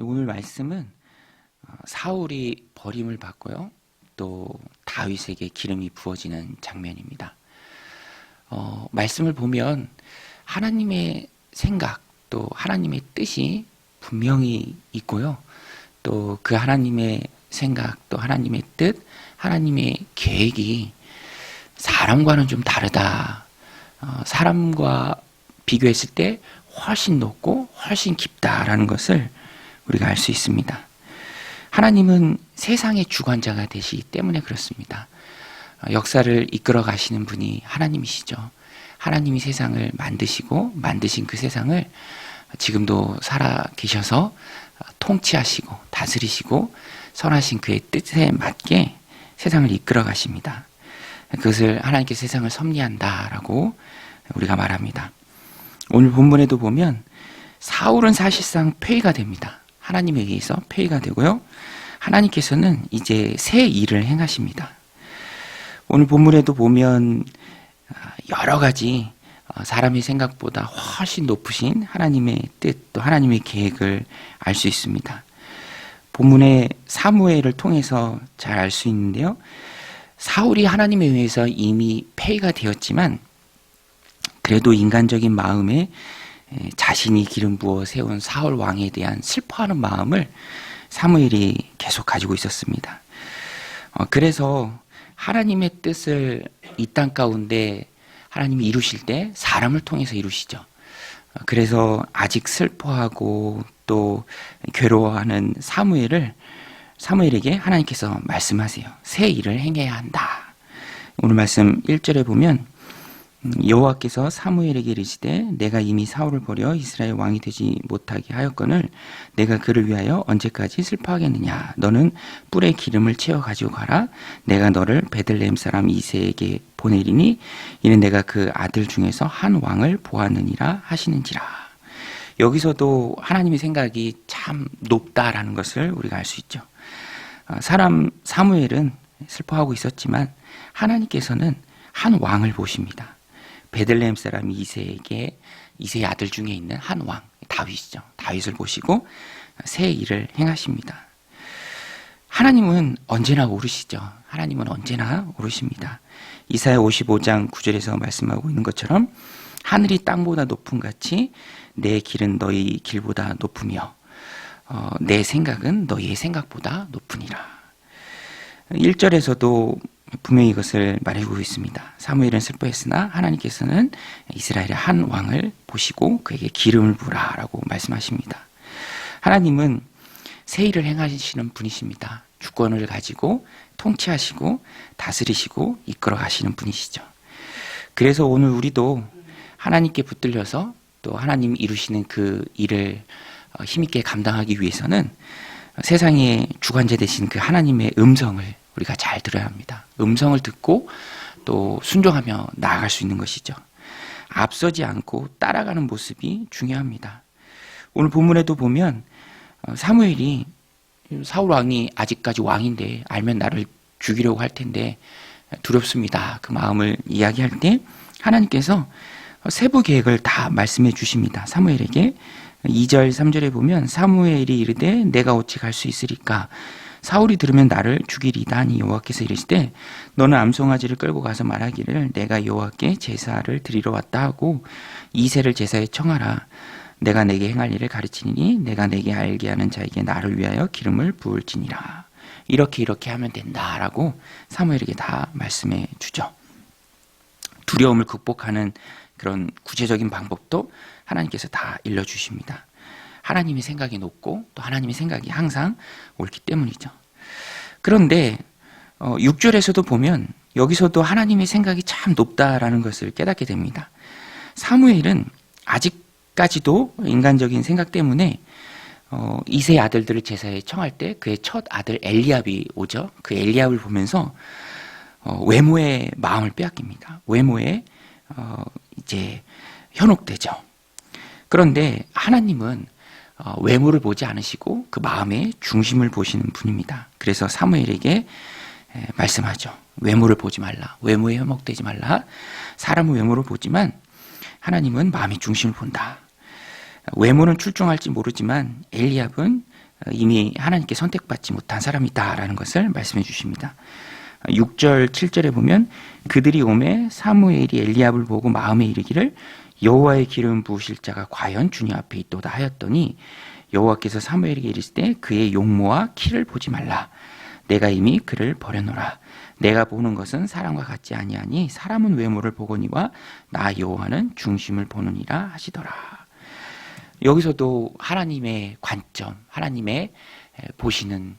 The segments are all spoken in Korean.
오늘 말씀은 사울이 버림을 받고요. 또 다윗에게 기름이 부어지는 장면입니다. 말씀을 보면 하나님의 생각 또 하나님의 뜻이 분명히 있고요. 또 그 하나님의 생각 또 하나님의 뜻, 하나님의 계획이 사람과는 좀 다르다. 사람과 비교했을 때 훨씬 높고 훨씬 깊다라는 것을 우리가 알 수 있습니다. 하나님은 세상의 주관자가 되시기 때문에 그렇습니다. 역사를 이끌어 가시는 분이 하나님이시죠. 하나님이 세상을 만드시고 만드신 그 세상을 지금도 살아 계셔서 통치하시고 다스리시고 선하신 그의 뜻에 맞게 세상을 이끌어 가십니다. 그것을 하나님께 세상을 섭리한다라고 우리가 말합니다. 오늘 본문에도 보면 사울은 사실상 폐위가 됩니다. 하나님에 의해서 폐위가 되고요. 하나님께서는 이제 새 일을 행하십니다. 오늘 본문에도 보면 여러 가지 사람의 생각보다 훨씬 높으신 하나님의 뜻 또 하나님의 계획을 알 수 있습니다. 본문의 사무엘을 통해서 잘 알 수 있는데요. 사울이 하나님에 의해서 이미 폐위가 되었지만 그래도 인간적인 마음에 자신이 기름 부어 세운 사울 왕에 대한 슬퍼하는 마음을 사무엘이 계속 가지고 있었습니다. 그래서 하나님의 뜻을 이 땅 가운데 하나님이 이루실 때 사람을 통해서 이루시죠. 그래서 아직 슬퍼하고 또 괴로워하는 사무엘에게 하나님께서 말씀하세요. 새 일을 행해야 한다. 오늘 말씀 1절에 보면 여호와께서 사무엘에게 이르시되 내가 이미 사울을 버려 이스라엘 왕이 되지 못하게 하였거늘 내가 그를 위하여 언제까지 슬퍼하겠느냐. 너는 뿔에 기름을 채워 가지고 가라. 내가 너를 베들레헴 사람 이새에게 보내리니 이는 내가 그 아들 중에서 한 왕을 보았느니라 하시는지라. 여기서도 하나님의 생각이 참 높다라는 것을 우리가 알 수 있죠. 사무엘은 슬퍼하고 있었지만 하나님께서는 한 왕을 보십니다. 베들레헴 사람 이새의 아들 중에 있는 한 왕, 다윗이죠. 다윗을 보시고 새 일을 행하십니다. 하나님은 언제나 오르시죠. 하나님은 언제나 오르십니다. 이사야 55장 9절에서 말씀하고 있는 것처럼 하늘이 땅보다 높음 같이 내 길은 너희 길보다 높으며 내 생각은 너희의 생각보다 높으니라. 1절에서도 분명히 이것을 말해주고 있습니다. 사무엘은 슬퍼했으나 하나님께서는 이스라엘의 한 왕을 보시고 그에게 기름을 부으라라고 말씀하십니다. 하나님은 새 일을 행하시는 분이십니다. 주권을 가지고 통치하시고 다스리시고 이끌어 가시는 분이시죠. 그래서 오늘 우리도 하나님께 붙들려서 또 하나님 이루시는 그 일을 힘있게 감당하기 위해서는 세상의 주관자 되신 그 하나님의 음성을 우리가 잘 들어야 합니다. 음성을 듣고 또 순종하며 나아갈 수 있는 것이죠. 앞서지 않고 따라가는 모습이 중요합니다. 오늘 본문에도 보면 사무엘이 사울 왕이 아직까지 왕인데 알면 나를 죽이려고 할 텐데 두렵습니다. 그 마음을 이야기할 때 하나님께서 세부 계획을 다 말씀해 주십니다. 사무엘에게 2절 3절에 보면 사무엘이 이르되 내가 어찌 갈 수 있으리까 사울이 들으면 나를 죽이리다 하니 여호와께서 이르시되 너는 암송아지를 끌고 가서 말하기를 내가 여호와께 제사를 드리러 왔다 하고 이새를 제사에 청하라. 내가 내게 행할 일을 가르치니 내가 내게 알게 하는 자에게 나를 위하여 기름을 부을지니라. 이렇게 하면 된다라고 사무엘에게 다 말씀해 주죠. 두려움을 극복하는 그런 구체적인 방법도 하나님께서 다 일러주십니다. 하나님의 생각이 높고 또 하나님의 생각이 항상 옳기 때문이죠. 그런데 6절에서도 보면 여기서도 하나님의 생각이 참 높다라는 것을 깨닫게 됩니다. 사무엘은 아직까지도 인간적인 생각 때문에 이새의 아들들을 제사에 청할 때 그의 첫 아들 엘리압이 오죠. 그 엘리압을 보면서 외모의 마음을 빼앗깁니다. 외모에 이제 현혹되죠. 그런데 하나님은 외모를 보지 않으시고 그 마음의 중심을 보시는 분입니다. 그래서 사무엘에게 말씀하죠. 외모를 보지 말라. 외모에 현혹되지 말라. 사람은 외모를 보지만 하나님은 마음의 중심을 본다. 외모는 출중할지 모르지만 엘리압은 이미 하나님께 선택받지 못한 사람이다라는 것을 말씀해 주십니다. 6절 7절에 보면 그들이 오매 사무엘이 엘리압을 보고 마음에 이르기를 여호와의 기름 부으실 자가 과연 주님 앞에 있도다 하였더니 여호와께서 사무엘에게 이르시되 그의 용모와 키를 보지 말라. 내가 이미 그를 버려놓으라. 내가 보는 것은 사람과 같지 아니하니 사람은 외모를 보거니와 나 여호와는 중심을 보느니라 하시더라. 여기서도 하나님의 관점, 하나님의 보시는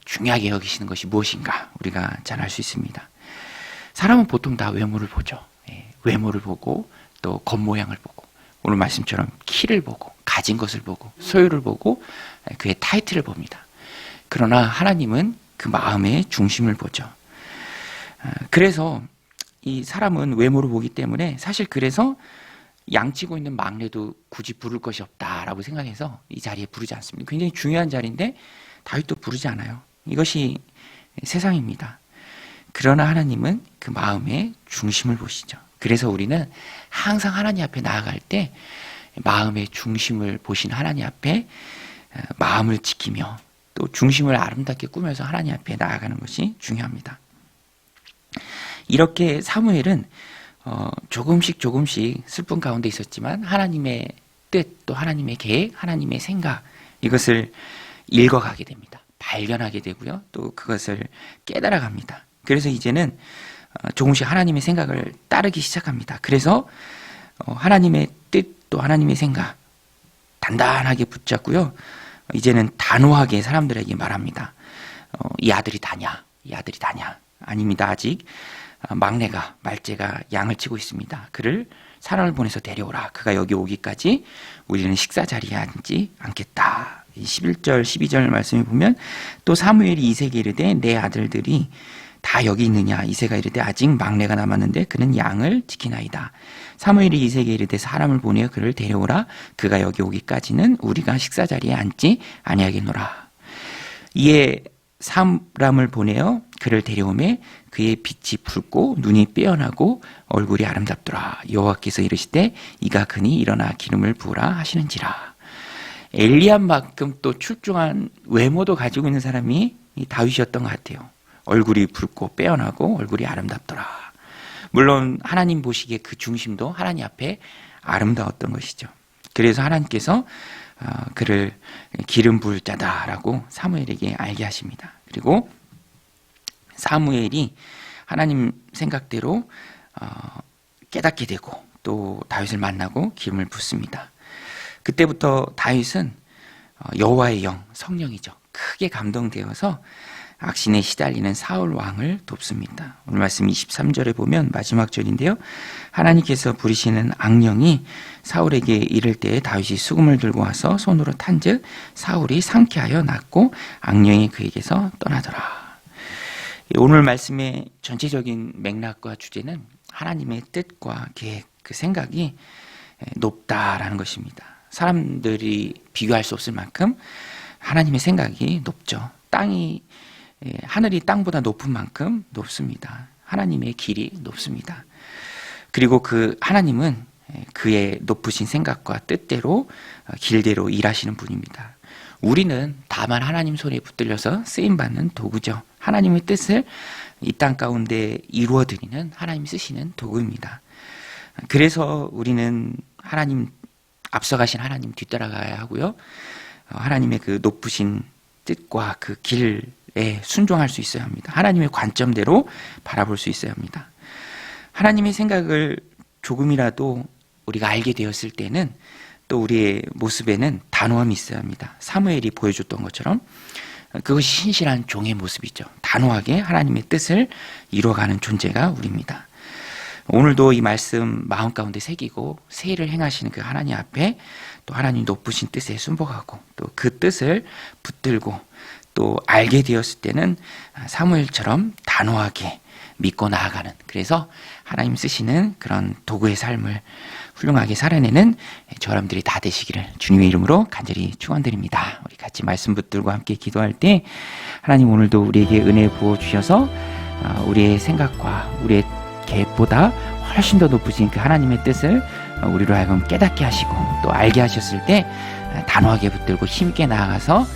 중요하게 여기시는 것이 무엇인가 우리가 잘 알 수 있습니다. 사람은 보통 다 외모를 보죠. 외모를 보고 또 겉모양을 보고 오늘 말씀처럼 키를 보고 가진 것을 보고 소유를 보고 그의 타이틀을 봅니다. 그러나 하나님은 그 마음의 중심을 보죠. 그래서 이 사람은 외모를 보기 때문에 사실 그래서 양치고 있는 막내도 굳이 부를 것이 없다라고 생각해서 이 자리에 부르지 않습니다. 굉장히 중요한 자리인데 다윗도 부르지 않아요. 이것이 세상입니다. 그러나 하나님은 그 마음의 중심을 보시죠. 그래서 우리는 항상 하나님 앞에 나아갈 때 마음의 중심을 보신 하나님 앞에 마음을 지키며 또 중심을 아름답게 꾸며서 하나님 앞에 나아가는 것이 중요합니다. 이렇게 사무엘은 조금씩 슬픔 가운데 있었지만 하나님의 뜻, 또 하나님의 계획, 하나님의 생각 이것을 읽어가게 됩니다. 발견하게 되고요. 또 그것을 깨달아갑니다. 그래서 이제는 조금씩 하나님의 생각을 따르기 시작합니다. 그래서 하나님의 뜻, 또 하나님의 생각 단단하게 붙잡고요. 이제는 단호하게 사람들에게 말합니다. 이 아들이 다냐? 이 아들이 다냐? 아닙니다. 아직 막내가 말째가 양을 치고 있습니다. 그를 사람을 보내서 데려오라. 그가 여기 오기까지 우리는 식사 자리에 앉지 않겠다. 11절 12절 말씀에 보면 또 사무엘이 이새에게 이르되 내 아들들이 다 여기 있느냐? 이새가 이르되 아직 막내가 남았는데 그는 양을 지키나이다. 사무엘이 이새에게 이르되 사람을 보내어 그를 데려오라. 그가 여기 오기까지는 우리가 식사 자리에 앉지 아니하겠노라. 이에 사람을 보내어 그를 데려오매 그의 빛이 붉고 눈이 빼어나고 얼굴이 아름답더라. 여호와께서 이르시되 이가 그니 일어나 기름을 부으라 하시는지라. 엘리압만큼 또 출중한 외모도 가지고 있는 사람이 다윗이었던 것 같아요. 얼굴이 붉고 빼어나고 얼굴이 아름답더라. 물론 하나님 보시기에 그 중심도 하나님 앞에 아름다웠던 것이죠. 그래서 하나님께서 그를 기름 부을 자다라고 사무엘에게 알게 하십니다. 그리고 사무엘이 하나님 생각대로 깨닫게 되고 또 다윗을 만나고 기름을 붓습니다. 그때부터 다윗은 여호와의 영, 성령이죠. 크게 감동되어서 악신에 시달리는 사울 왕을 돕습니다. 오늘 말씀 23절에 보면 마지막 절인데요. 하나님께서 부리시는 악령이 사울에게 이를 때에 다윗이 수금을 들고 와서 손으로 탄즉 사울이 상쾌하여 낫고 악령이 그에게서 떠나더라. 오늘 말씀의 전체적인 맥락과 주제는 하나님의 뜻과 계획, 그 생각이 높다라는 것입니다. 사람들이 비교할 수 없을 만큼 하나님의 생각이 높죠. 하늘이 땅보다 높은 만큼 높습니다. 하나님의 길이 높습니다. 그리고 그 하나님은 그의 높으신 생각과 뜻대로 길대로 일하시는 분입니다. 우리는 다만 하나님 손에 붙들려서 쓰임받는 도구죠. 하나님의 뜻을 이 땅 가운데 이루어드리는 하나님 쓰시는 도구입니다. 그래서 우리는 앞서가신 하나님 뒤따라가야 하고요. 하나님의 그 높으신 뜻과 그 길에 순종할 수 있어야 합니다. 하나님의 관점대로 바라볼 수 있어야 합니다. 하나님의 생각을 조금이라도 우리가 알게 되었을 때는 또 우리의 모습에는 단호함이 있어야 합니다. 사무엘이 보여줬던 것처럼 그것이 신실한 종의 모습이죠. 단호하게 하나님의 뜻을 이루어가는 존재가 우리입니다. 오늘도 이 말씀 마음 가운데 새기고 새 일을 행하시는 그 하나님 앞에 또 하나님 높으신 뜻에 순복하고 또 그 뜻을 붙들고 또 알게 되었을 때는 사무엘처럼 단호하게 믿고 나아가는, 그래서 하나님 쓰시는 그런 도구의 삶을 훌륭하게 살아내는 저 여러분들이 다 되시기를 주님의 이름으로 간절히 축원드립니다. 우리 같이 말씀 붙들고 함께 기도할 때 하나님 오늘도 우리에게 은혜 부어주셔서 우리의 생각과 우리의 계획보다 훨씬 더 높으신 그 하나님의 뜻을 우리로 하여금 깨닫게 하시고 또 알게 하셨을 때 단호하게 붙들고 힘있게 나아가서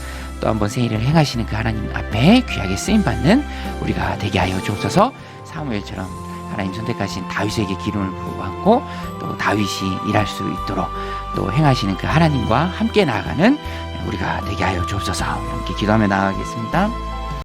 또 또 한 번 새 일을 행하시는 그 하나님 앞에 귀하게 쓰임받는 우리가 되게 하여 주옵소서. 사무엘처럼 하나님 선택하신 다윗에게 기름을 부어받고 또 다윗이 일할 수 있도록 또 행하시는 그 하나님과 함께 나아가는 우리가 되게 하여 주옵소서. 함께 기도하며 나아가겠습니다.